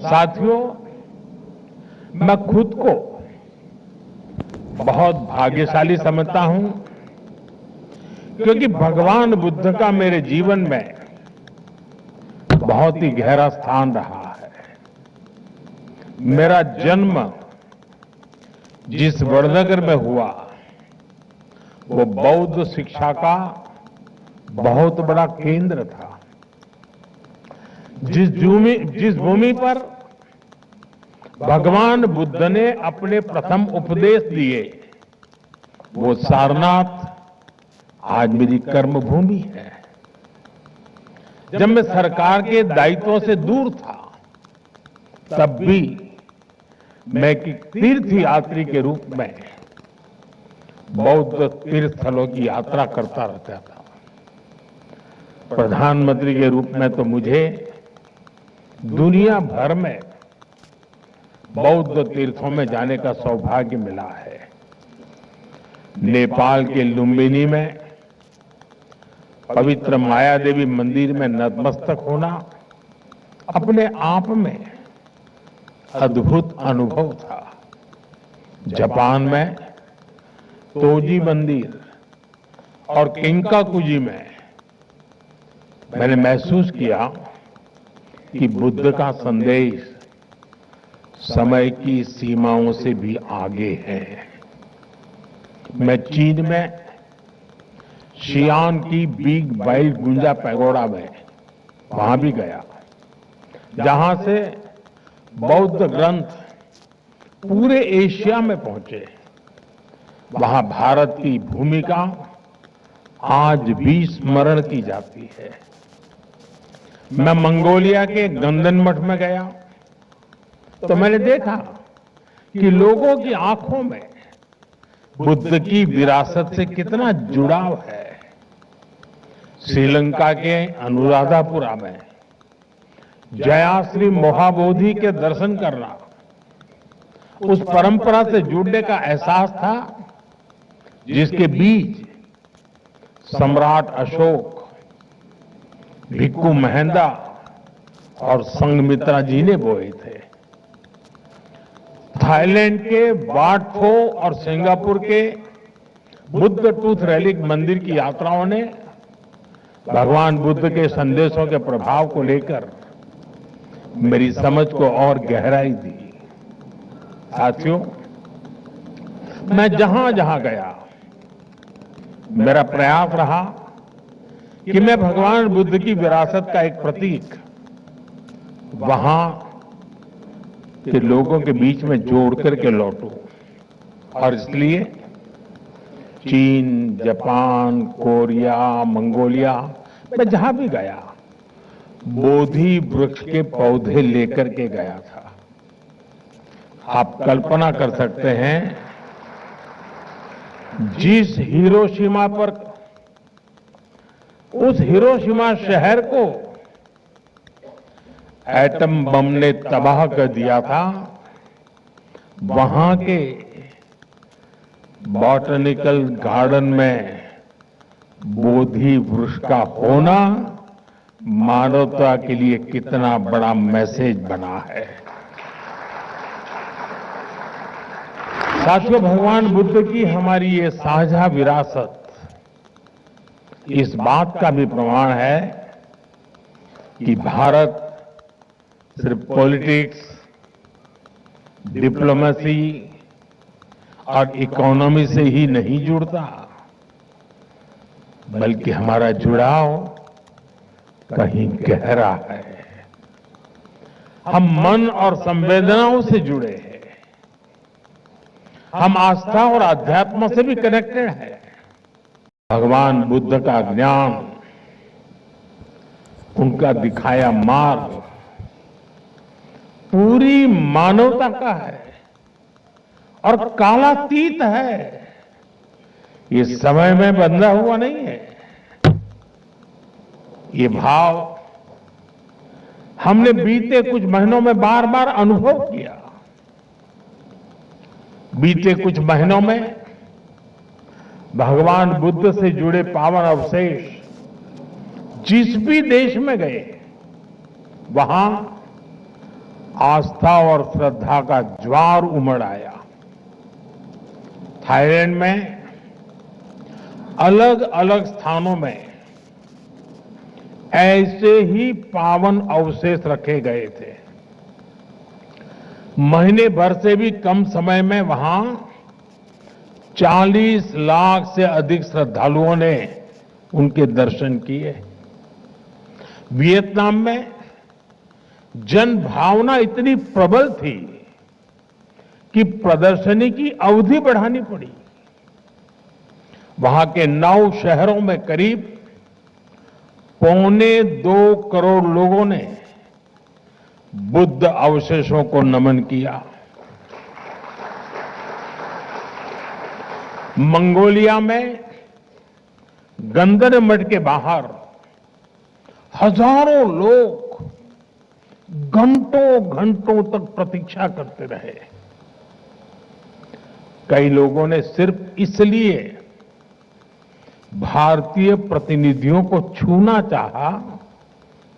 साथियों, मैं खुद को बहुत भाग्यशाली समझता हूं क्योंकि भगवान बुद्ध का मेरे जीवन में बहुत ही गहरा स्थान रहा है। मेरा जन्म जिस वड़नगर में हुआ वो बौद्ध शिक्षा का बहुत बड़ा केंद्र था। जिस भूमि पर भगवान बुद्ध ने अपने प्रथम उपदेश दिए वो सारनाथ आज मेरी कर्म भूमि है। जब मैं सरकार के दायित्वों से दूर था तब भी मैं एक तीर्थ यात्री के रूप में बौद्ध तीर्थ स्थलों की यात्रा करता रहता था। प्रधानमंत्री के रूप में तो मुझे दुनिया भर में बौद्ध तीर्थों में जाने का सौभाग्य मिला है। नेपाल के लुम्बिनी में पवित्र माया देवी मंदिर में नतमस्तक होना अपने आप में अद्भुत अनुभव था। जापान में तोजी मंदिर और किंकाकुजी में मैंने महसूस किया कि बुद्ध का संदेश समय की सीमाओं से भी आगे है। मैं चीन में शियान की बिग बाइल गुंजा पैगोडा में वहां भी गया, जहां से बौद्ध ग्रंथ पूरे एशिया में पहुंचे। वहां भारत की भूमिका आज भी स्मरण की जाती है। मैं मंगोलिया के गंदन मठ में गया तो मैंने देखा कि लोगों की आंखों में बुद्ध की विरासत से कितना जुड़ाव है। श्रीलंका के अनुराधापुरा में जयाश्री महाबोधि के दर्शन करना उस परंपरा से जुड़ने का एहसास था जिसके बीज सम्राट अशोक, भिक्खु महेंद्र और संघमित्रा जी ने बोए थे। थाईलैंड के वाट फो और सिंगापुर के बुद्ध टूथ रेलिक मंदिर की यात्राओं ने भगवान बुद्ध के संदेशों के प्रभाव को लेकर मेरी समझ को और गहराई दी। साथियों, मैं जहां जहां गया मेरा प्रयास रहा कि मैं भगवान बुद्ध की विरासत का एक प्रतीक वहां के लोगों के बीच में जोड़ करके लौटूं। और इसलिए चीन, जापान, कोरिया, मंगोलिया, मैं जहां भी गया बोधि वृक्ष के पौधे लेकर के गया था। आप कल्पना कर सकते हैं जिस हिरोशिमा पर उस हिरोशिमा शहर को एटम बम ने तबाह कर दिया था, वहां के बॉटनिकल गार्डन में बोधि वृक्ष का होना मानवता के लिए कितना बड़ा मैसेज बना है। साथियों, भगवान बुद्ध की हमारी ये साझा विरासत इस बात का भी प्रमाण है कि भारत सिर्फ पॉलिटिक्स, डिप्लोमेसी और इकोनॉमी से ही नहीं जुड़ता, बल्कि हमारा जुड़ाव कहीं गहरा है। हम मन और संवेदनाओं से जुड़े हैं। हम आस्था और अध्यात्म से भी कनेक्टेड हैं। भगवान बुद्ध का ज्ञान, उनका दिखाया मार्ग पूरी मानवता का है और कालातीत है। ये समय में बंधा हुआ नहीं है। ये भाव हमने बीते कुछ महीनों में बार बार अनुभव किया। बीते कुछ महीनों में भगवान बुद्ध से जुड़े पावन अवशेष जिस भी देश में गए वहां आस्था और श्रद्धा का ज्वार उमड़ आया। थाईलैंड में अलग अलग स्थानों में ऐसे ही पावन अवशेष रखे गए थे। महीने भर से भी कम समय में वहां 40 लाख से अधिक श्रद्धालुओं ने उनके दर्शन किए। वियतनाम में जन भावना इतनी प्रबल थी कि प्रदर्शनी की अवधि बढ़ानी पड़ी। वहां के 9 शहरों में करीब 1.25 करोड़ लोगों ने बुद्ध अवशेषों को नमन किया। मंगोलिया में गंदर मठ के बाहर हजारों लोग घंटों घंटों तक प्रतीक्षा करते रहे। कई लोगों ने सिर्फ इसलिए भारतीय प्रतिनिधियों को छूना चाहा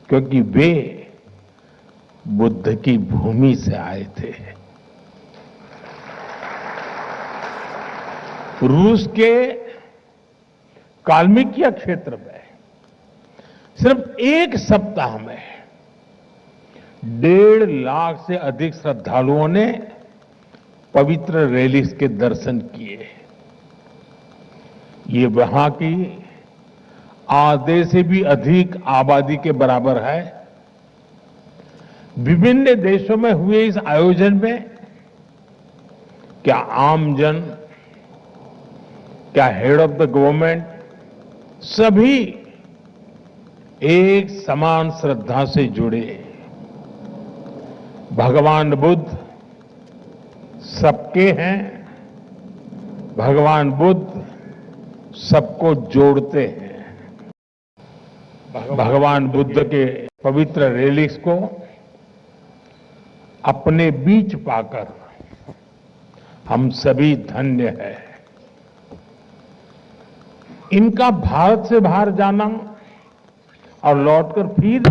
क्योंकि वे बुद्ध की भूमि से आए थे। रूस के काल्मिकिया क्षेत्र में सिर्फ एक सप्ताह में 1.5 लाख से अधिक श्रद्धालुओं ने पवित्र रेलिस के दर्शन किए। ये वहां की आधे से भी अधिक आबादी के बराबर है। विभिन्न देशों में हुए इस आयोजन में क्या आमजन, क्या हेड ऑफ द गवर्नमेंट, सभी एक समान श्रद्धा से जुड़े। भगवान बुद्ध सबके हैं। भगवान बुद्ध सबको जोड़ते हैं। भगवान बुद्ध के पवित्र रेलिक्स को अपने बीच पाकर हम सभी धन्य हैं। इनका भारत से बाहर जाना और लौटकर फिर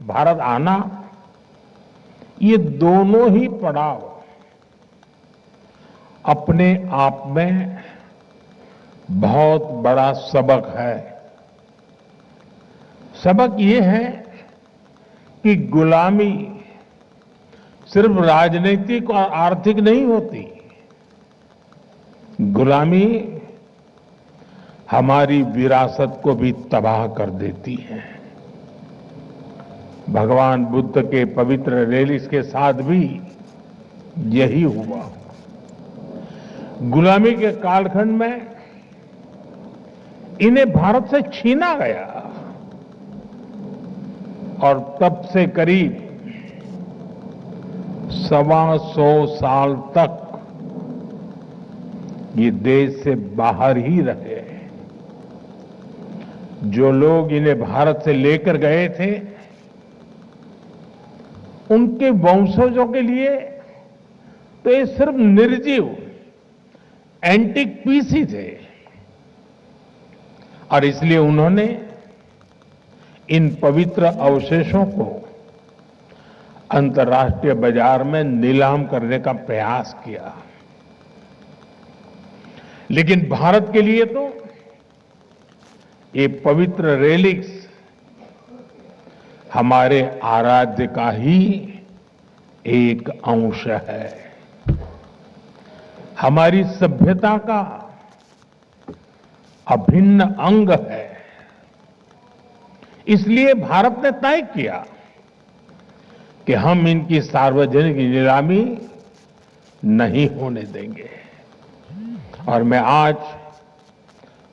भारत आना, ये दोनों ही पड़ाव अपने आप में बहुत बड़ा सबक है। सबक ये है कि गुलामी सिर्फ राजनीतिक और आर्थिक नहीं होती। गुलामी हमारी विरासत को भी तबाह कर देती है। भगवान बुद्ध के पवित्र रेलिस के साथ भी यही हुआ। गुलामी के कालखंड में इन्हें भारत से छीना गया और तब से करीब 125 साल तक ये देश से बाहर ही रहे। जो लोग इन्हें भारत से लेकर गए थे, उनके वंशजों के लिए तो ये सिर्फ निर्जीव एंटिक पीस ही थे और इसलिए उन्होंने इन पवित्र अवशेषों को अंतर्राष्ट्रीय बाजार में नीलाम करने का प्रयास किया। लेकिन भारत के लिए तो ये पवित्र रेलिक्स हमारे आराध्य का ही एक अंश है, हमारी सभ्यता का अभिन्न अंग है। इसलिए भारत ने तय किया कि हम इनकी सार्वजनिक नीलामी नहीं होने देंगे। और मैं आज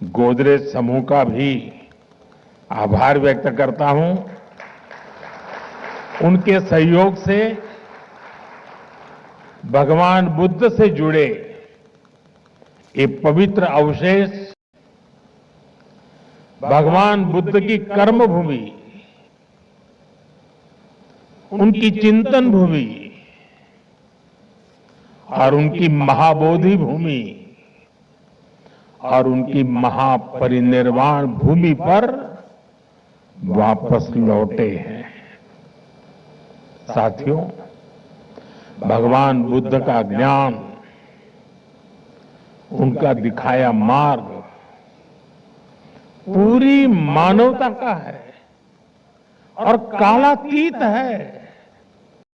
गोदरेज समूह का भी आभार व्यक्त करता हूं। उनके सहयोग से भगवान बुद्ध से जुड़े ये पवित्र अवशेष भगवान बुद्ध की कर्म भूमि, उनकी चिंतन भूमि और उनकी महाबोधि भूमि और उनकी महापरिनिर्वाण भूमि पर वापस लौटे हैं। साथियों, भगवान बुद्ध का ज्ञान, उनका दिखाया मार्ग पूरी मानवता का है और कालातीत है।